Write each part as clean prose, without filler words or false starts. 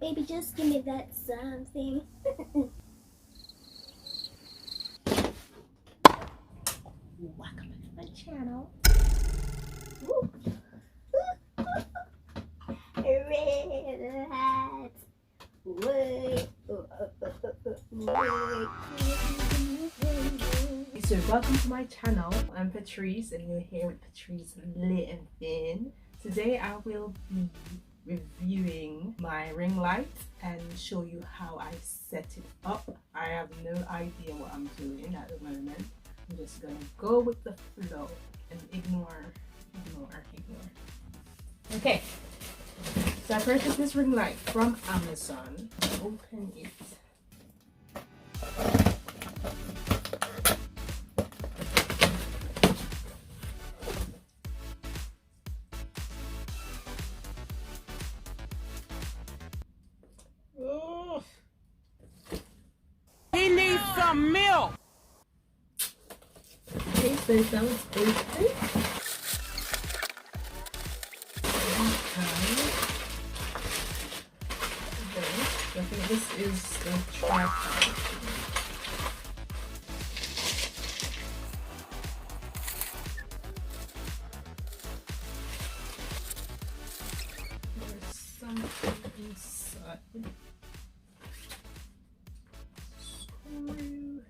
Baby, just give me that something. Welcome to my channel. Woo. Red hat. Wait. So welcome to my channel. I'm Patrice and you're here with PatriceLIVIN. Today I will be reviewing my ring light and show you how I set it up. I have no idea what I'm doing at the moment. I'm just gonna go with the flow and ignore. Okay, so I purchased this ring light from Amazon. Open it. Oh. He needs some milk. Okay, so it sounds open. I think this is the tripod. There's something inside. Screw.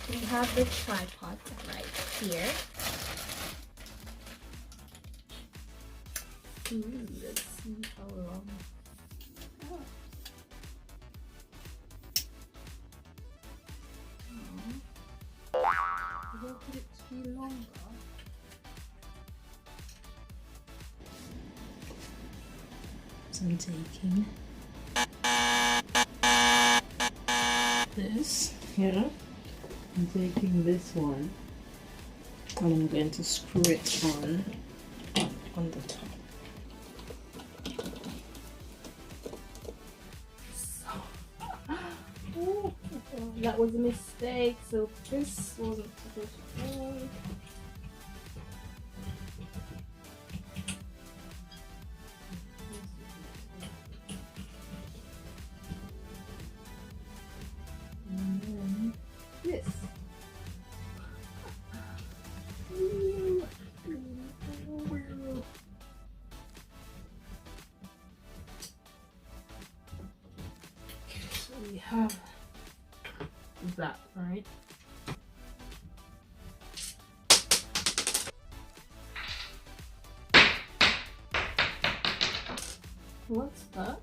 We have the tripod right here. Ooh, let's see how long. Oh. I wanted it to be longer. So I'm taking this here. I'm taking this one and I'm going to screw it on the top. That was a mistake, so this wasn't supposed to go. And then this. So we have that, right? What's that?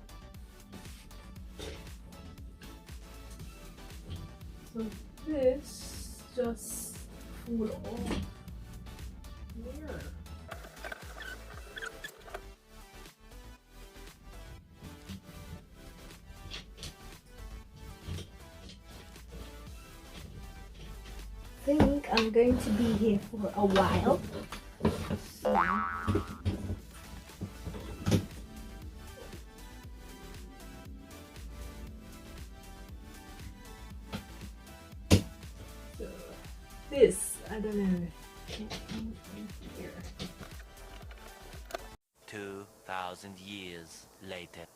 So this just flew off. Where? I think I'm going to be here for a while. So this, I don't know. Here. 2,000 years later.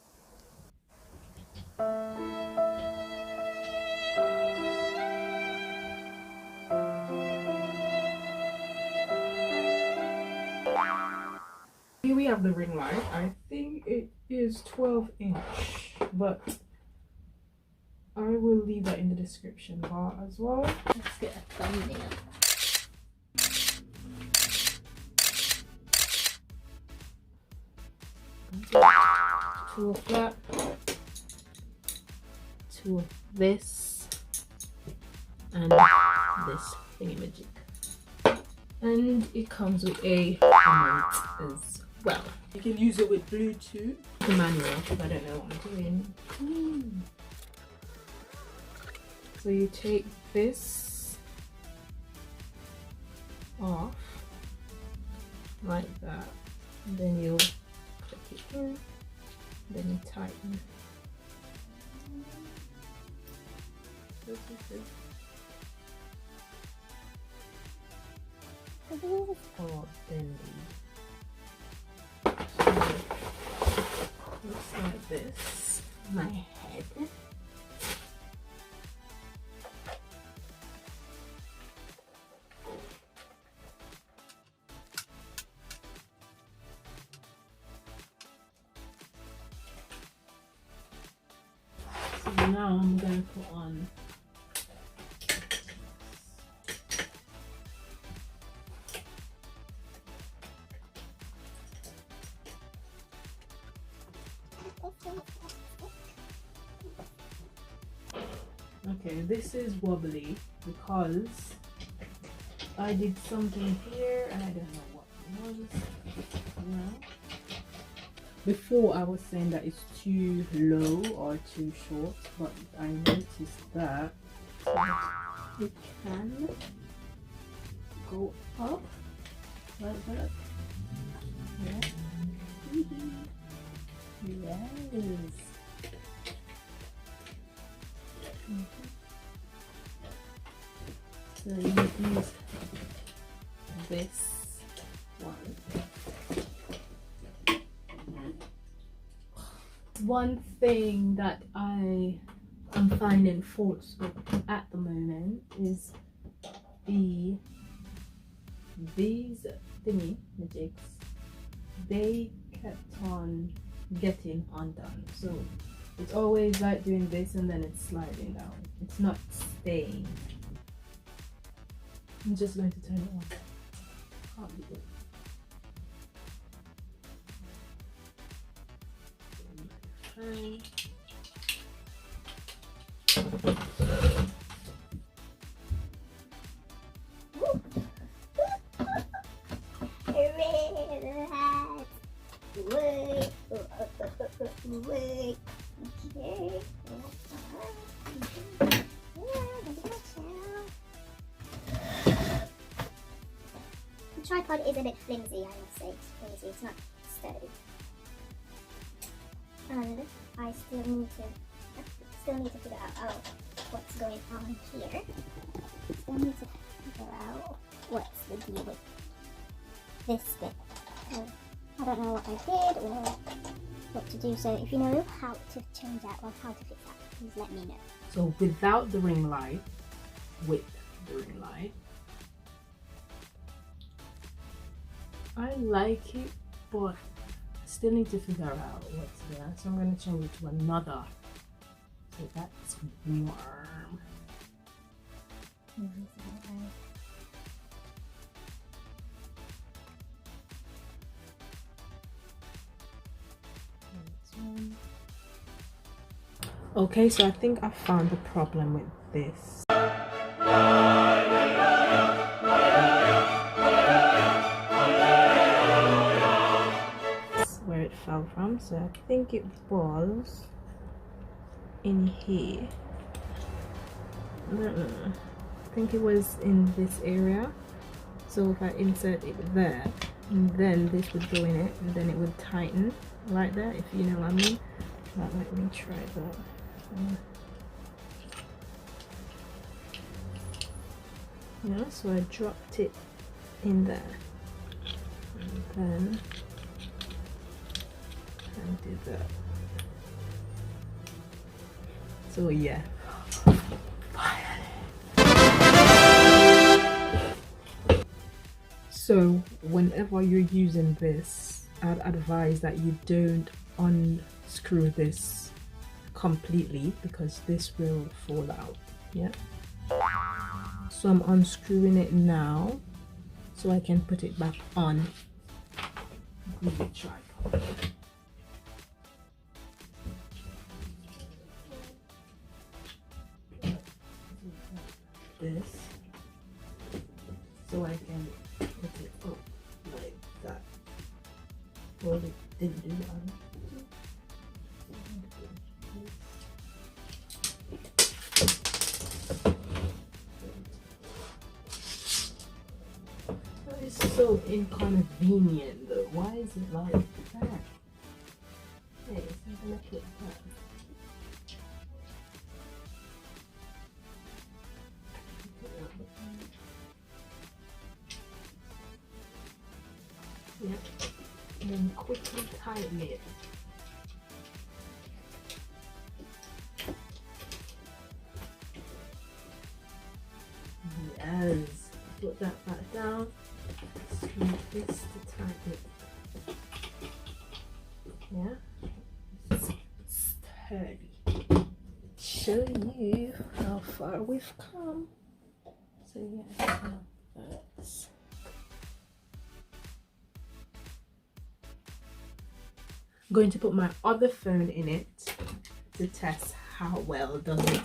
Here we have the ring light. I think it is 12-inch, but I will leave that in the description bar as well. Let's get a thumbnail. Two of that, two of this, and this thingamajig. And it comes with a remote as well. You can use it with Bluetooth. The manual, if I don't know what I'm doing. So you take this off like that, and then you click it in, then you tighten. This is it. Oh, bendy. this, my head. So now I'm going to put on okay, this is wobbly because I did something here and I don't know what it was. Yeah. Before I was saying that it's too low or too short, but I noticed that it can go up like that. Yeah. Yes. So you use this one. One thing that I am finding faults with at the moment is these thingy majigs. They kept on getting undone, so it's always like doing this and then it's sliding down. It's not staying. I'm just going to turn it on. Can't be good. Wait. Okay. The tripod is a bit flimsy, I must say. It's flimsy, it's not sturdy. And I still need to figure out what's going on here. Still need to figure out what's the deal with this bit. I don't know what I did or what to do, so if you know how to change that or how to fix that, please let me know. So without the ring light, with the ring light, I like it, but I still need to figure out what's there. So I'm going to change it to another. So that's warm. Okay, so I think I found the problem with this. Where it fell from, so I think it was in here. I don't know. I think it was in this area. So if I insert it there, and then this would go in it, and then it would tighten right there, if you know what I mean. Let me try that. Yeah, so I dropped it in there, and then I did that. So yeah. So whenever you're using this, I'd advise that you don't unscrew this completely because this will fall out. Yeah. So I'm unscrewing it now so I can put it back on the tripod. This so I can put it up like that. Well, it didn't do that. That is so inconvenient though. Why is it like that? Hey, it's not gonna put that. Yep. And then quickly tighten it. now let's use this to tighten it. Yeah, it's sturdy. Show you how far we've come. So yeah, that's I'm going to put my other phone in it to test how well does it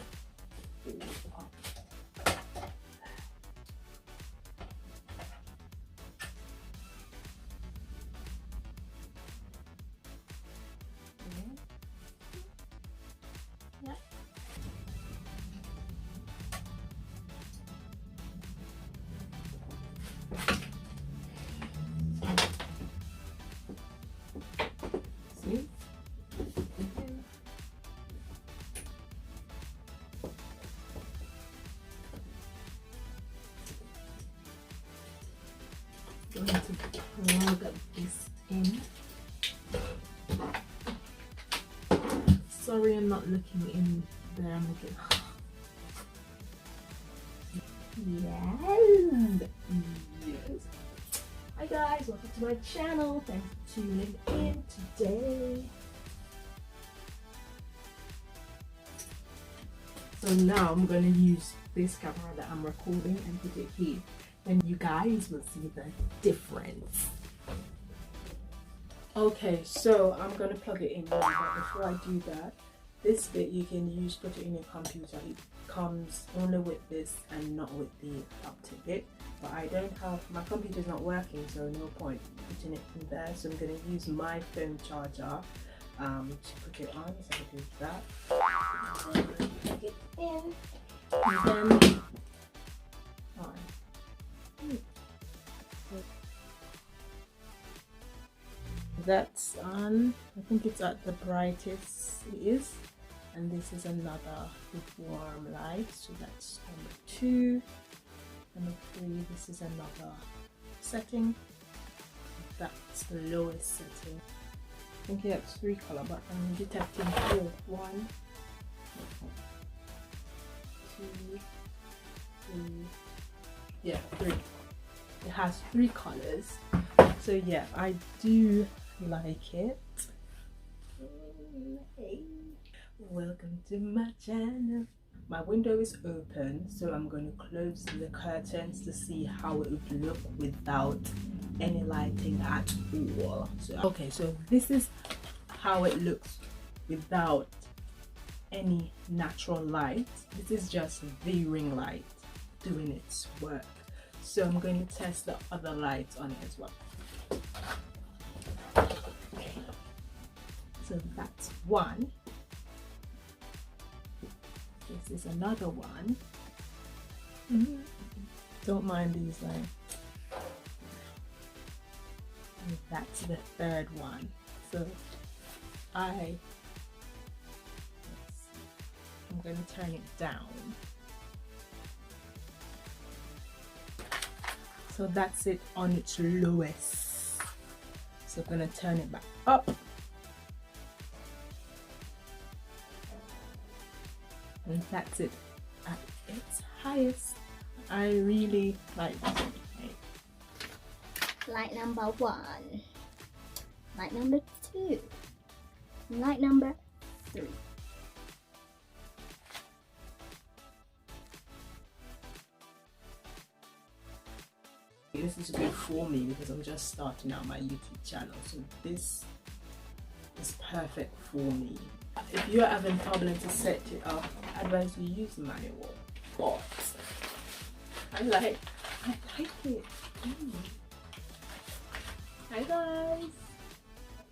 hold up. Yeah. See? Going to plug this in. Sorry, I'm not looking in there. I'm looking. Yes. Yes. Hi guys, welcome to my channel. Thanks for tuning in today. So now I'm going to use this camera that I'm recording and put it here. And you guys will see the difference. Okay, so I'm going to plug it in now, but before I do that, this bit you can use, put it in your computer. It comes only with this and not with the adapter bit. But I don't have, my computer's not working, so no point putting it in there. So I'm going to use my phone charger to put it on. So I do that. Plug it in. And then on. That's on. I think it's at the brightest it is, and this is another warm light, so that's number 2. Number 3, this is another setting, that's the lowest setting. I think it's 3 color, but I'm detecting 4. 1, 2, 3. Yeah, 3. It has 3 colors, so yeah, I do like it. Hey, welcome to my channel. My window is open, so I'm going to close the curtains to see how it would look without any lighting at all. So, okay, so this is how it looks without any natural light. This is just the ring light doing its work. So I'm going to test the other lights on it as well. So that's one. This is another one. Don't mind these lights. And that's the third one. So I'm going to turn it down. So that's it on its lowest. So I'm going to turn it back up. And that's it at its highest. I really like this. Light number 1, light number 2, light number 3. This is good for me because I'm just starting out my YouTube channel, so this is perfect for me. If you're having problems to set it up, I advise you use the manual. But I like it. Hi guys.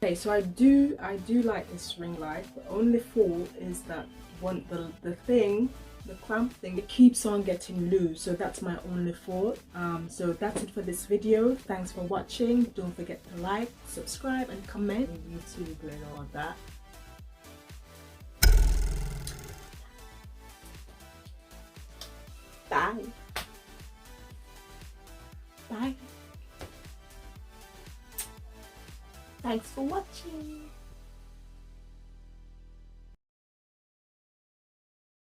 Okay, so I do like this ring light. The only fault is that the clamp thing, it keeps on getting loose, so that's my only fault. So that's it for this video. Thanks for watching. Don't forget to like, subscribe and comment on YouTube and all that. Bye. Bye. Thanks for watching.